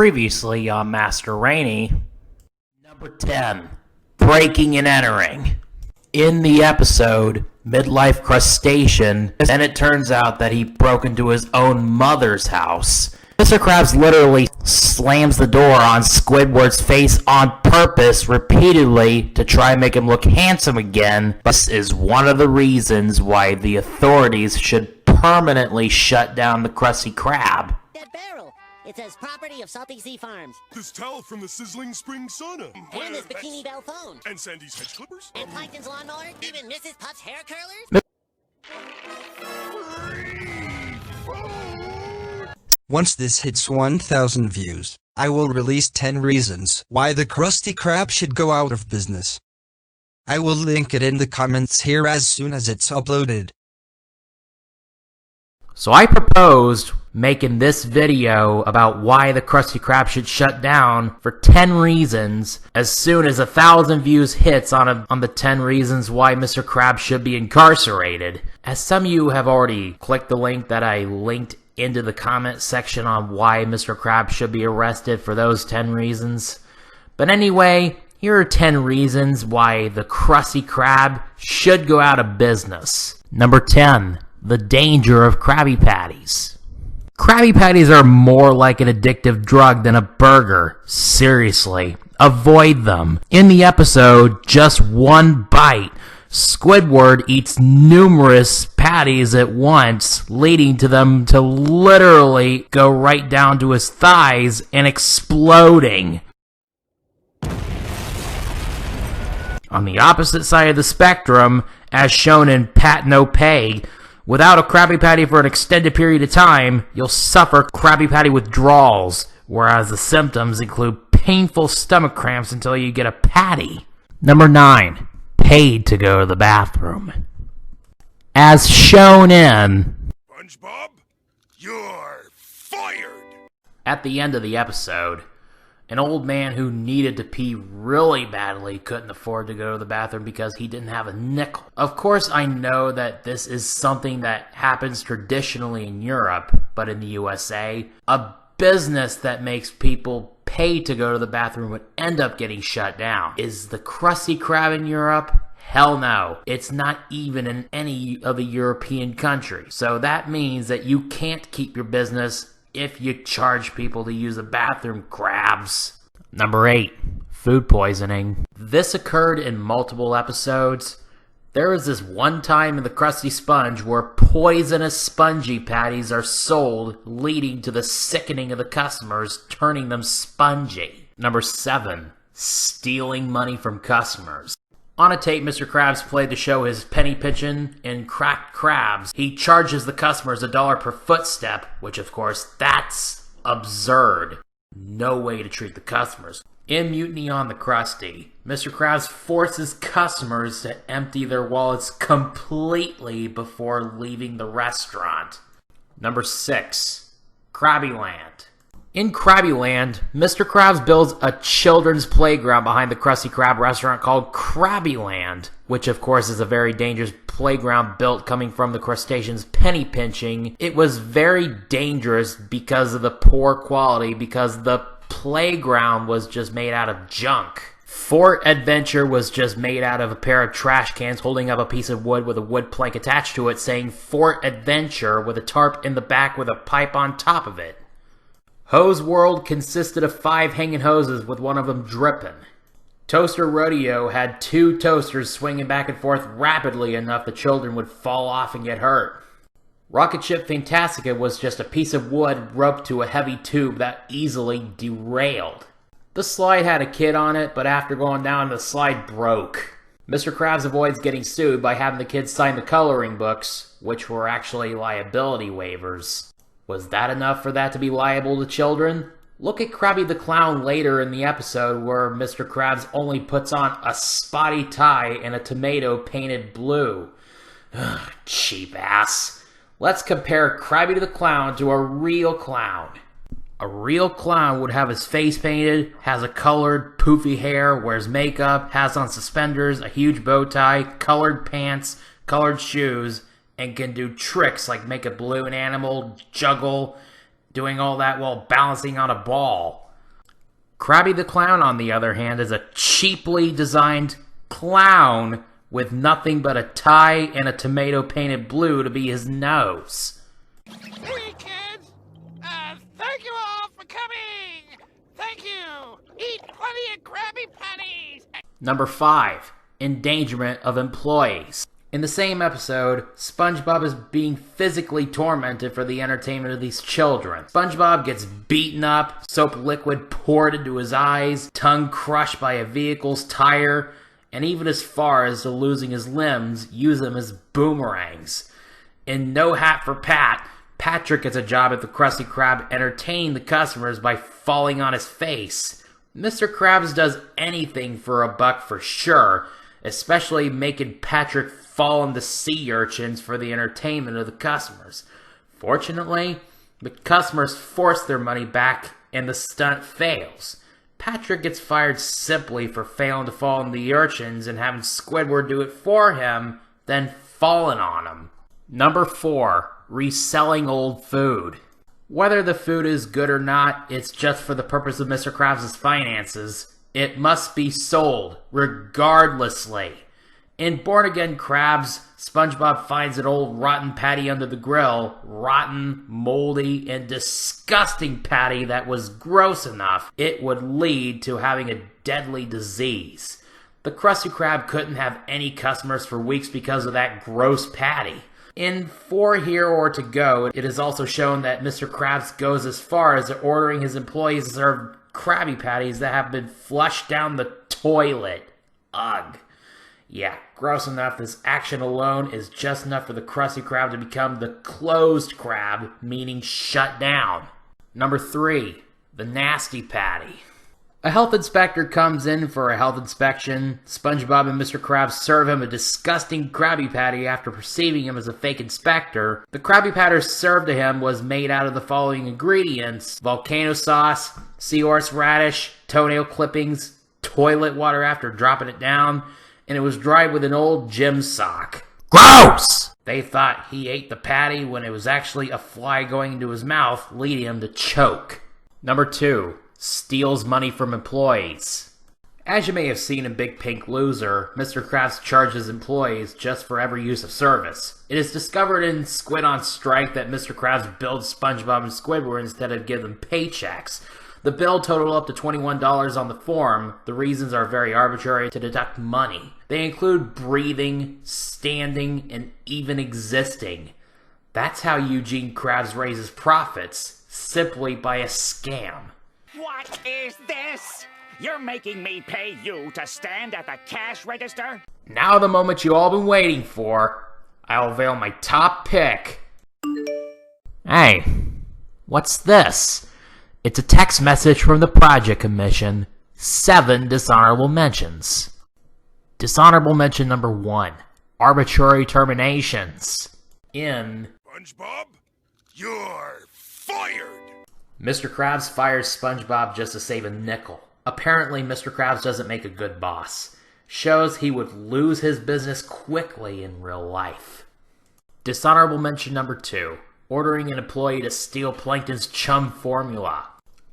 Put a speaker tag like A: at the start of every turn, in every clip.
A: Previously on Master Rainey. Number 10. Breaking and Entering. In the episode, Midlife Crustacean, and it turns out that he broke into his own mother's house. Mr. Krabs literally slams the door on Squidward's face on purpose repeatedly to try and make him look handsome again. This is one of the reasons why the authorities should permanently shut down the Krusty Krab.
B: That barrel! It says property of Salty Sea Farms.
C: This towel from the sizzling spring sauna.
B: And this Bikini Bell phone.
C: And Sandy's hedge clippers.
B: And Plankton's lawnmower. Even Mrs. Puff's hair curlers.
D: Once this hits 1,000 views, I will release 10 reasons why the Krusty Krab should go out of business. I will link it in the comments here as soon as it's uploaded.
A: So I proposed making this video about why the Krusty Krab should shut down for 10 reasons as soon as 1,000 views hits on the 10 reasons why Mr. Krab should be incarcerated. As some of you have already clicked the link that I linked into the comment section on why Mr. Krab should be arrested for those 10 reasons. But anyway, here are 10 reasons why the Krusty Krab should go out of business. Number 10. The danger of Krabby Patties. Krabby Patties are more like an addictive drug than a burger. Seriously, avoid them. In the episode, Just One Bite, Squidward eats numerous patties at once, leading to them to literally go right down to his thighs and exploding. On the opposite side of the spectrum, as shown in Pat No Pay, without a Krabby Patty for an extended period of time, you'll suffer Krabby Patty withdrawals, whereas the symptoms include painful stomach cramps until you get a patty. Number 9. Paid to go to the bathroom. As shown in
C: SpongeBob, you're fired!
A: At the end of the episode, an old man who needed to pee really badly couldn't afford to go to the bathroom because he didn't have a nickel. Of course, I know that this is something that happens traditionally in Europe, but in the USA, a business that makes people pay to go to the bathroom would end up getting shut down. Is the Krusty Krab in Europe? Hell no. It's not even in any of the European countries. So that means that you can't keep your business if you charge people to use the bathroom, Krabs. Number 8. Food poisoning. This occurred in multiple episodes. There was this one time in the Krusty Sponge where poisonous spongy patties are sold, leading to the sickening of the customers, turning them spongy. Number 7. Stealing money from customers. On a tape, Mr. Krabs played to show his penny pinching in Cracked Krabs. He charges the customers $1 per footstep, which of course, that's absurd. No way to treat the customers. In Mutiny on the Krusty, Mr. Krabs forces customers to empty their wallets completely before leaving the restaurant. Number 6. Krabbyland. In Krabbyland, Mr. Krabs builds a children's playground behind the Krusty Krab restaurant called Krabbyland, which of course is a very dangerous playground built coming from the crustacean's penny pinching. It was very dangerous because of the poor quality, because the playground was just made out of junk. Fort Adventure was just made out of a pair of trash cans holding up a piece of wood with a wood plank attached to it saying Fort Adventure with a tarp in the back with a pipe on top of it. Hose World consisted of 5 hanging hoses with one of them dripping. Toaster Rodeo had 2 toasters swinging back and forth rapidly enough the children would fall off and get hurt. Rocket Ship Fantastica was just a piece of wood roped to a heavy tube that easily derailed. The slide had a kid on it, but after going down, the slide broke. Mr. Krabs avoids getting sued by having the kids sign the coloring books, which were actually liability waivers. Was that enough for that to be liable to children? Look at Krabby the Clown later in the episode where Mr. Krabs only puts on a spotty tie and a tomato painted blue. Ugh, cheap ass. Let's compare Krabby the Clown to a real clown. A real clown would have his face painted, has a colored, poofy hair, wears makeup, has on suspenders, a huge bow tie, colored pants, colored shoes, and can do tricks like make a balloon animal, juggle, doing all that while balancing on a ball. Krabby the Clown, on the other hand, is a cheaply designed clown with nothing but a tie and a tomato painted blue to be his nose.
E: Hey, kids! Thank you all for coming! Thank you! Eat plenty of Krabby Patties!
A: Number 5. Endangerment of employees. In the same episode, SpongeBob is being physically tormented for the entertainment of these children. SpongeBob gets beaten up, soap liquid poured into his eyes, tongue crushed by a vehicle's tire, and even as far as to losing his limbs, use them as boomerangs. In No Hat for Pat, Patrick gets a job at the Krusty Krab entertaining the customers by falling on his face. Mr. Krabs does anything for a buck for sure, especially making Patrick fall into sea urchins for the entertainment of the customers. Fortunately, the customers force their money back and the stunt fails. Patrick gets fired simply for failing to fall into the urchins and having Squidward do it for him, then falling on him. Number 4. Reselling old food. Whether the food is good or not, it's just for the purpose of Mr. Krabs' finances. It must be sold, regardlessly. In Born Again Krabs, SpongeBob finds an old rotten patty under the grill. Rotten, moldy, and disgusting patty that was gross enough it would lead to having a deadly disease. The Krusty Krab couldn't have any customers for weeks because of that gross patty. In For Here or To Go, it is also shown that Mr. Krabs goes as far as ordering his employees to serve Krabby Patties that have been flushed down the toilet. Ugh. Yeah, gross enough. This action alone is just enough for the Krusty Krab to become the Closed Krab, meaning shut down. Number 3. The Nasty Patty. A health inspector comes in for a health inspection. SpongeBob and Mr. Krabs serve him a disgusting Krabby Patty after perceiving him as a fake inspector. The Krabby Patty served to him was made out of the following ingredients: volcano sauce, seahorse radish, toenail clippings, toilet water after dropping it down, and it was dried with an old gym sock. Gross! They thought he ate the patty when it was actually a fly going into his mouth, leading him to choke. Number 2. Steals money from employees. As you may have seen in Big Pink Loser, Mr. Krabs charges employees just for every use of service. It is discovered in Squid on Strike that Mr. Krabs billed SpongeBob and Squidward instead of giving them paychecks. The bill totaled up to $21 on the form. The reasons are very arbitrary to deduct money. They include breathing, standing, and even existing. That's how Eugene Krabs raises profits, simply by a scam.
E: What is this? You're making me pay you to stand at the cash register?
A: Now the moment you all been waiting for. I'll unveil my top pick. Hey, what's this? It's a text message from the Project Commission. 7 dishonorable mentions. Dishonorable mention number 1. Arbitrary terminations. In
C: SpongeBob, you're fired!
A: Mr. Krabs fires SpongeBob just to save a nickel. Apparently, Mr. Krabs doesn't make a good boss. Shows he would lose his business quickly in real life. Dishonorable mention number 2. Ordering an employee to steal Plankton's chum formula.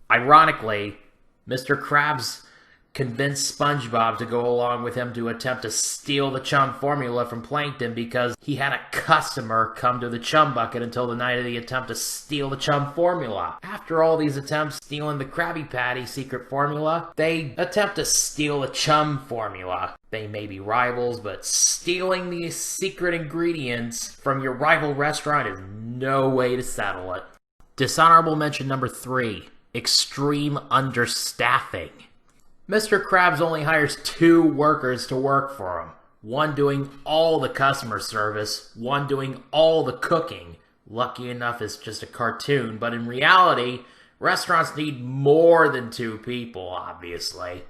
A: Ironically, Mr. Krabs convinced SpongeBob to go along with him to attempt to steal the chum formula from Plankton because he had a customer come to the chum bucket until the night of the attempt to steal the chum formula. After all these attempts stealing the Krabby Patty secret formula, they attempt to steal the chum formula. They may be rivals, but stealing these secret ingredients from your rival restaurant is no way to settle it. Dishonorable mention number 3. Extreme understaffing. Mr. Krabs only hires 2 workers to work for him. One doing all the customer service, one doing all the cooking. Lucky enough it's just a cartoon, but in reality, restaurants need more than 2 people, obviously.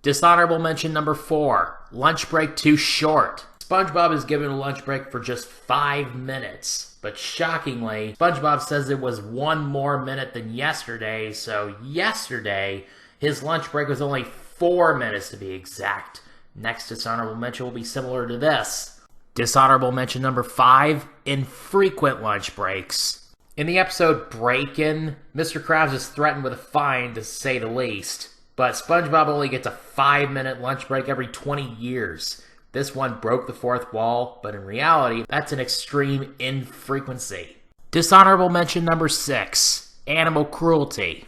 A: Dishonorable mention number 4. Lunch break too short. SpongeBob is given a lunch break for just 5 minutes. But shockingly, SpongeBob says it was 1 more minute than yesterday, so yesterday, his lunch break was only 4 minutes to be exact. Next dishonorable mention will be similar to this. Dishonorable mention number 5, infrequent lunch breaks. In the episode Break-In, Mr. Krabs is threatened with a fine, to say the least. But SpongeBob only gets a 5-minute lunch break every 20 years. This one broke the fourth wall, but in reality, that's an extreme infrequency. Dishonorable mention number 6, animal cruelty.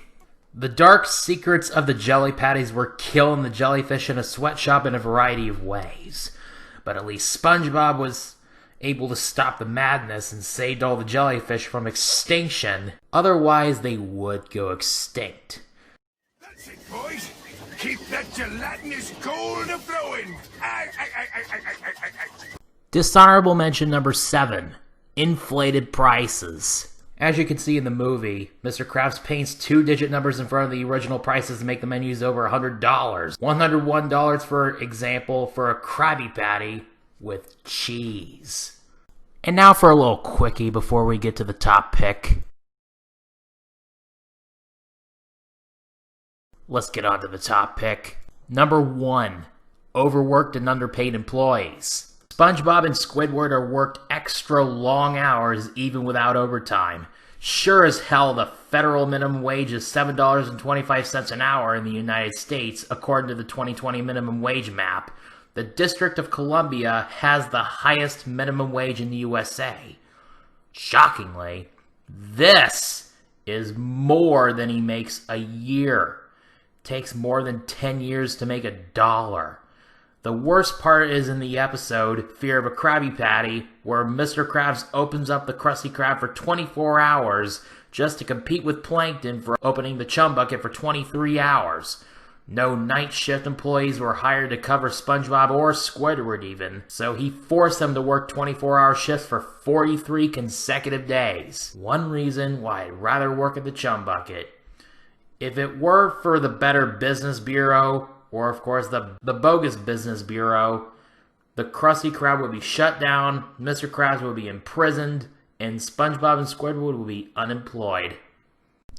A: The dark secrets of the jelly patties were killing the jellyfish in a sweatshop in a variety of ways. But at least SpongeBob was able to stop the madness and saved all the jellyfish from extinction. Otherwise, they would go extinct.
C: That's it, boys. Keep that gelatinous gold a-flowing.
A: Dishonorable mention number 7, inflated prices. As you can see in the movie, Mr. Krabs paints 2-digit numbers in front of the original prices to make the menus over $100. $101, for example, for a Krabby Patty with cheese. And now for a little quickie before we get to the top pick. Let's get on to the top pick. Number 1, overworked and underpaid employees. SpongeBob and Squidward are worked extra long hours even without overtime. Sure as hell the federal minimum wage is $7.25 an hour in the United States, according to the 2020 minimum wage map. The District of Columbia has the highest minimum wage in the USA. Shockingly, this is more than he makes a year. Takes more than 10 years to make $1. The worst part is in the episode, Fear of a Krabby Patty, where Mr. Krabs opens up the Krusty Krab for 24 hours just to compete with Plankton for opening the Chum Bucket for 23 hours. No night shift employees were hired to cover SpongeBob or Squidward even, so he forced them to work 24-hour shifts for 43 consecutive days. One reason why I'd rather work at the Chum Bucket. If it were for the Better Business Bureau, or of course the Bogus Business Bureau, the Krusty Krab would be shut down, Mr. Krabs would be imprisoned, and SpongeBob and Squidward would be unemployed.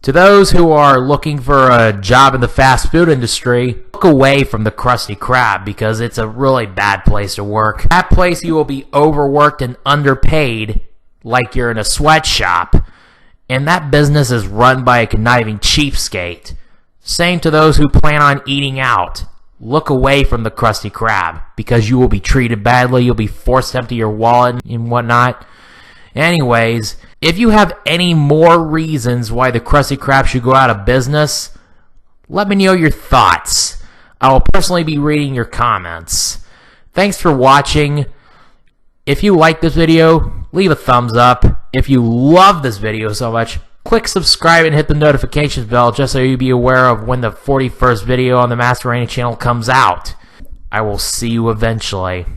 A: To those who are looking for a job in the fast food industry, look away from the Krusty Krab because it's a really bad place to work. That place you will be overworked and underpaid like you're in a sweatshop. And that business is run by a conniving cheapskate. Same to those who plan on eating out. Look away from the Krusty Krab because you will be treated badly. You'll be forced to empty your wallet and whatnot. Anyways, if you have any more reasons why the Krusty Krab should go out of business, let me know your thoughts. I will personally be reading your comments. Thanks for watching. If you like this video, leave a thumbs up. If you love this video so much, click subscribe and hit the notifications bell just so you'll be aware of when the 41st video on the Master Rainy channel comes out. I will see you eventually.